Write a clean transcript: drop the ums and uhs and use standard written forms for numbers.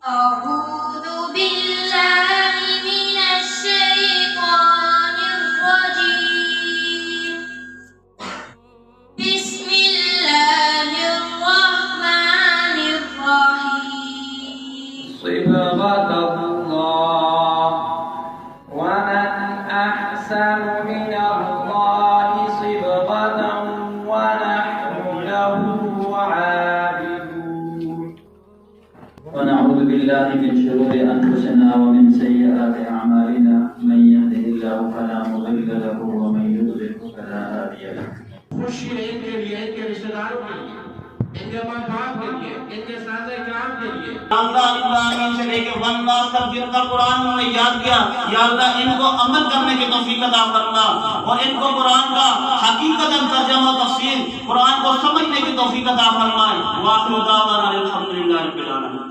أعوذ بالله من الشيطان الرجيم بسم الله الرحمن الرحيم صبغة الله ومن أحسن من الله صبغة ونحن له عابدون ونعوذ بالله من شرور أنفسنا ومن سيئات أعمالنا من يهده الله فلا مضل له ومن يضلل فلا هادي له खुशी है इनके लिए, इनके रिश्तेदारों के लिए, इनके माँ बाप के लिए, इनके साथ इकराम के लिए। अल्लाह इब्राहिम से लेके वन्नास तक जिनका कुरान उन्होंने याद किया, या अल्लाह इनको अमल करने की तौफीक अता फरमा और इनको कुरान का हकीकतन तर्जुमा तफसीर कुरान को समझने की तौफीक अता फरमाए। वाखिर दावाना अल्हम्दुलिल्लाहि रब्बिल आलमीन।